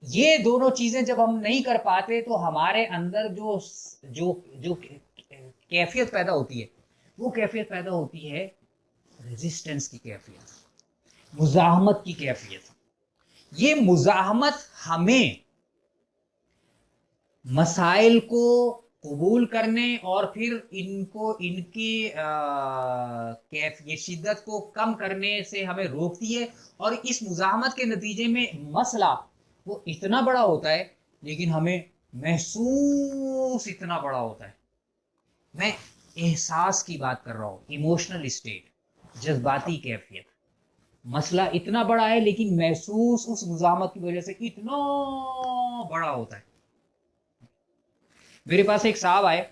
یہ دونوں چیزیں جب ہم نہیں کر پاتے تو ہمارے اندر جو جو جو کیفیت پیدا ہوتی ہے وہ کیفیت پیدا ہوتی ہے ریزسٹنس کی کیفیت, مزاحمت کی کیفیت. یہ مزاحمت ہمیں مسائل کو قبول کرنے اور پھر ان کو ان کی یہ شدت کو کم کرنے سے ہمیں روکتی ہے. اور اس مزاحمت کے نتیجے میں مسئلہ وہ اتنا بڑا ہوتا ہے لیکن ہمیں محسوس اتنا بڑا ہوتا ہے. میں احساس کی بات کر رہا ہوں, ایموشنل اسٹیٹ, جذباتی کیفیت. مسئلہ اتنا بڑا ہے لیکن محسوس اس مزاحمت کی وجہ سے اتنا بڑا ہوتا ہے. میرے پاس ایک صاحب آئے,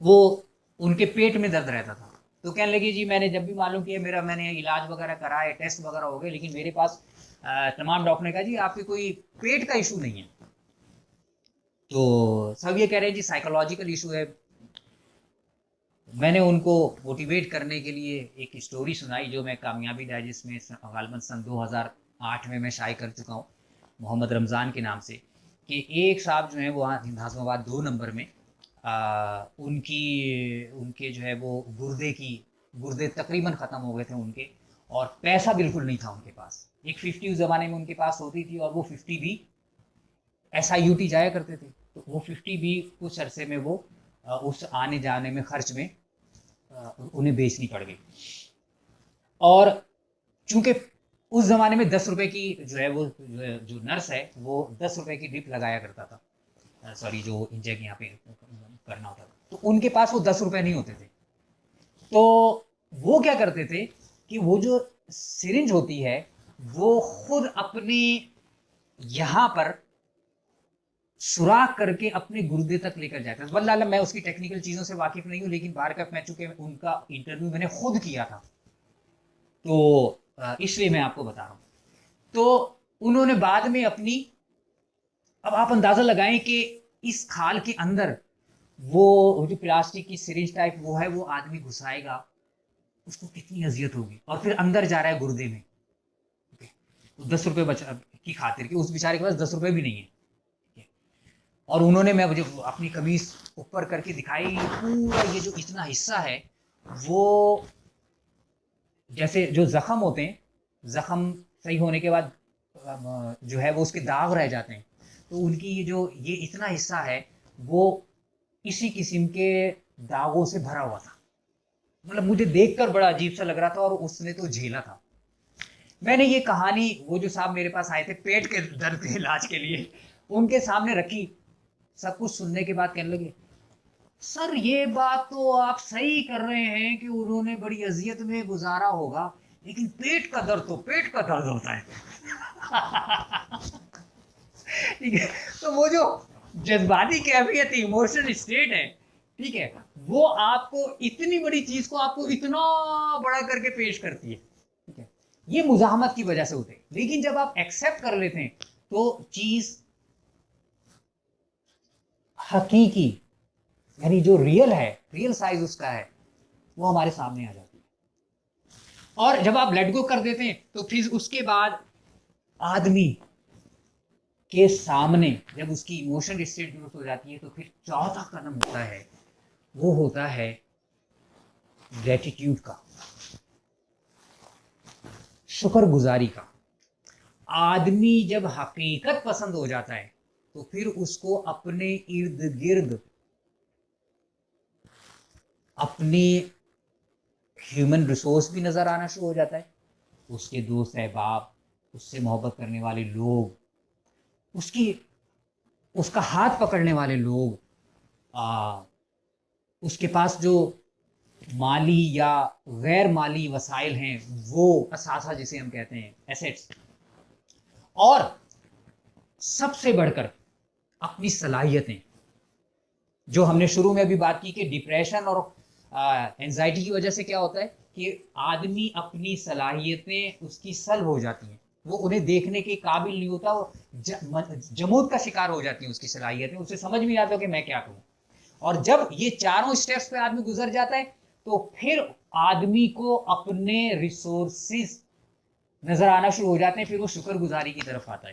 وہ ان کے پیٹ میں درد رہتا تھا, تو کہنے لگے جی میں نے جب بھی معلوم کیا میں نے علاج وغیرہ کرائے, ٹیسٹ وغیرہ ہو گئے, لیکن میرے پاس تمام ڈاکٹر نے کہا جی آپ کے کوئی پیٹ کا ایشو نہیں ہے. تو سب یہ کہہ رہے ہیں جی سائیکولوجیکل ایشو ہے. میں نے ان کو موٹیویٹ کرنے کے لیے ایک اسٹوری سنائی جو میں کامیابی ڈائجسٹ میں غالباً سن 2008 میں شائع کر چکا ہوں, محمد رمضان کے نام سے, کہ ایک صاحب جو ہیں وہ ہاضم آباد 2 نمبر میں ان کے جو ہے وہ گردے تقریباً ختم ہو گئے تھے ان کے, اور پیسہ بالکل نہیں تھا ان کے پاس. ایک 50 اس زمانے میں ان کے پاس ہوتی تھی, اور وہ 50 بھی SIUT جایا کرتے تھے, تو وہ 50 بھی کچھ عرصے میں وہ اس آنے جانے میں خرچ میں انہیں بیچنی پڑ گئی. اور چونکہ اس زمانے میں 10 روپے کی جو ہے وہ جو نرس ہے وہ 10 روپے کی ڈرپ لگایا کرتا تھا, سوری جو انجیکٹ یہاں پہ کرنا ہوتا تھا, تو ان کے پاس وہ 10 روپے نہیں ہوتے تھے. تو وہ کیا کرتے تھے کہ وہ جو سرنج ہوتی ہے وہ خود اپنی یہاں پر سوراخ کر کے اپنے گردے تک لے کر جاتا ہے. واللہ میں اس کی ٹیکنیکل چیزوں سے واقف نہیں ہوں, لیکن بارکف میں چونکہ ان کا انٹرویو میں نے خود کیا تھا تو اس لیے میں آپ کو بتا رہا ہوں. تو انہوں نے بعد میں اپنی, اب آپ اندازہ لگائیں کہ اس کھال کے اندر وہ جو پلاسٹک کی سرنج ٹائپ وہ ہے, وہ آدمی گھسائے گا, اس کو کتنی اذیت ہوگی, اور پھر اندر جا رہا ہے گردے میں. 10 روپے کی خاطر کہ اس بیچارے کے پاس 10 روپے بھی نہیں ہے. اور انہوں نے, میں اپنی قمیص اوپر کر کے دکھائی, پورا یہ جو اتنا حصہ ہے وہ جیسے جو زخم ہوتے ہیں, زخم صحیح ہونے کے بعد جو ہے وہ اس کے داغ رہ جاتے ہیں, تو ان کی یہ اتنا حصہ ہے وہ اسی قسم کے داغوں سے بھرا ہوا تھا. مطلب مجھے دیکھ کر بڑا عجیب سا لگ رہا تھا, اور اس نے تو جھیلا تھا. میں نے یہ کہانی, وہ جو صاحب میرے پاس آئے تھے پیٹ کے درد کے علاج کے لیے, ان کے سامنے رکھی. سب کچھ سننے کے بعد کہنے لگے سر یہ بات تو آپ صحیح کر رہے ہیں کہ انہوں نے بڑی اذیت میں گزارا ہوگا, لیکن پیٹ کا درد تو پیٹ کا درد ہوتا ہے. ٹھیک ہے, تو وہ جو جذباتی کیفیت ایموشنل اسٹیٹ ہے, ٹھیک ہے, وہ آپ کو اتنی بڑی چیز کو آپ کو اتنا بڑا کر کے پیش کرتی ہے. ٹھیک ہے, یہ مزاحمت کی وجہ سے ہوتے ہیں. لیکن جب آپ ایکسپٹ کر لیتے ہیں تو چیز حقیقی, یعنی جو ریئل ہے, ریئل سائز اس کا ہے, وہ ہمارے سامنے آ جاتی ہے. اور جب آپ لیٹ گو کر دیتے ہیں تو پھر اس کے بعد آدمی کے سامنے جب اس کی ایموشنل اسٹیٹ درست ہو جاتی ہے تو پھر چوتھا قدم ہوتا ہے, وہ ہوتا ہے گریٹیٹیوڈ کا, شکر گزاری کا. آدمی جب حقیقت پسند ہو جاتا ہے تو پھر اس کو اپنے ارد گرد اپنی ہیومن ریسورس بھی نظر آنا شروع ہو جاتا ہے. اس کے دوست احباب, اس سے محبت کرنے والے لوگ, اس کا ہاتھ پکڑنے والے لوگ, اس کے پاس جو مالی یا غیر مالی وسائل ہیں, وہ اثاثہ جسے ہم کہتے ہیں ایسیٹس, اور سب سے بڑھ کر اپنی صلاحیتیں, جو ہم نے شروع میں ابھی بات کی کہ ڈپریشن اور اینزائٹی کی وجہ سے کیا ہوتا ہے کہ آدمی اپنی صلاحیتیں اس کی سلب ہو جاتی ہیں, وہ انہیں دیکھنے کے قابل نہیں ہوتا, وہ جمود کا شکار ہو جاتی ہیں اس کی صلاحیتیں, اسے سمجھ میں نہیں آتا کہ میں کیا کروں. اور جب یہ چاروں اسٹیپس پہ آدمی گزر جاتا ہے تو پھر آدمی کو اپنے ریسورسز نظر آنا شروع ہو جاتے ہیں, پھر وہ شکر گزاری کی طرف آتا ہے.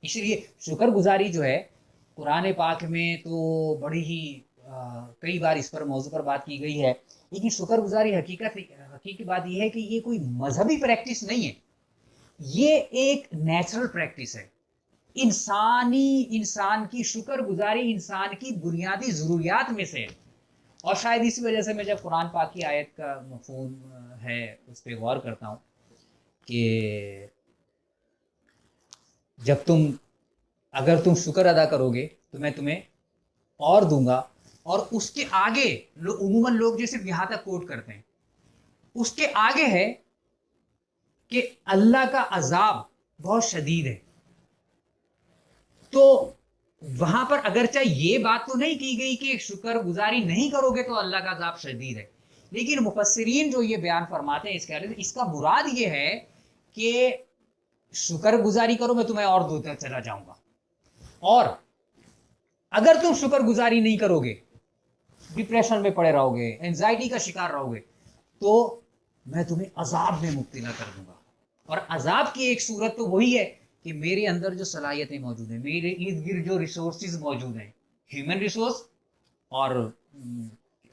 اس لیے شکر گزاری جو ہے قرآن پاک میں تو بڑی ہی کئی بار اس پر موضوع پر بات کی گئی ہے، لیکن شکر گزاری حقیقی بات یہ ہے کہ یہ کوئی مذہبی پریکٹس نہیں ہے، یہ ایک نیچرل پریکٹس ہے. انسان کی شکر گزاری انسان کی بنیادی ضروریات میں سے ہے. اور شاید اسی وجہ سے میں جب قرآن پاک کی آیت کا مفہوم ہے اس پہ غور کرتا ہوں کہ اگر تم شکر ادا کرو گے تو میں تمہیں اور دوں گا، اور اس کے آگے عموماً لوگ جو صرف یہاں تک کوٹ کرتے ہیں، اس کے آگے ہے کہ اللہ کا عذاب بہت شدید ہے. تو وہاں پر اگرچہ یہ بات تو نہیں کی گئی کہ شکر گزاری نہیں کرو گے تو اللہ کا عذاب شدید ہے، لیکن مفسرین جو یہ بیان فرماتے ہیں اس کا مراد یہ ہے کہ شکر گزاری کرو میں تمہیں اور دو تک چلا جاؤں گا، اور اگر تم شکر گزاری نہیں کرو گے، ڈپریشن میں پڑے رہو گے، اینزائٹی کا شکار رہو گے، تو میں تمہیں عذاب میں مبتلا کر دوں گا. اور عذاب کی ایک صورت تو وہی ہے کہ میرے اندر جو صلاحیتیں موجود ہیں، میرے ارد گرد جو ریسورسز موجود ہیں، ہیومن ریسورس اور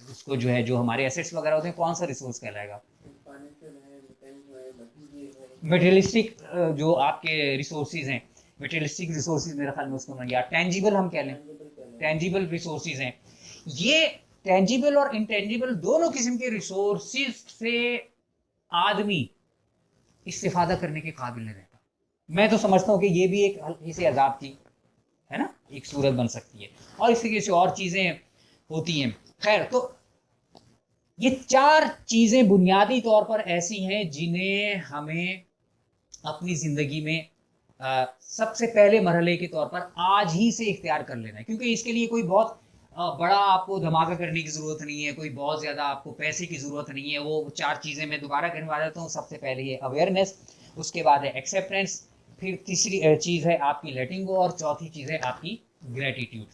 اس کو جو ہے جو ہمارے ایسیٹس وغیرہ ہوتے ہیں، کون سا ریسورس کہلائے گا؟ میٹیریلسٹک جو آپ کے ریسورسز ہیں، میٹیریلسٹک ریسورسز میرے خیال میں اس کو یا ٹینجیبل ہم کہہ لیں، ٹینجیبل ریسورسز ہیں. یہ ٹینجیبل اور انٹینجیبل دونوں قسم کے ریسورسز سے آدمی استفادہ کرنے کے قابل نہیں رہتا. میں تو سمجھتا ہوں کہ یہ بھی ایک ہلکی سے عذاب کی ہے نا ایک صورت بن سکتی ہے، اور اس طریقے سے اور چیزیں ہوتی ہیں. خیر، تو یہ 4 چیزیں بنیادی طور پر ایسی ہیں جنہیں ہمیں اپنی زندگی میں سب سے پہلے مرحلے کے طور پر آج ہی سے اختیار کر لینا ہے، کیونکہ اس کے لیے کوئی بہت بڑا آپ کو دھماکہ کرنے کی ضرورت نہیں ہے، کوئی بہت زیادہ آپ کو پیسے کی ضرورت نہیں ہے. وہ 4 چیزیں میں دوبارہ کہنے والا ہوں. سب سے پہلے یہ اویئرنیس، اس کے بعد ہے ایکسیپٹنس، پھر تیسری چیز ہے آپ کی لیٹنگ گو، اور چوتھی چیز ہے آپ کی گریٹیٹیوڈ.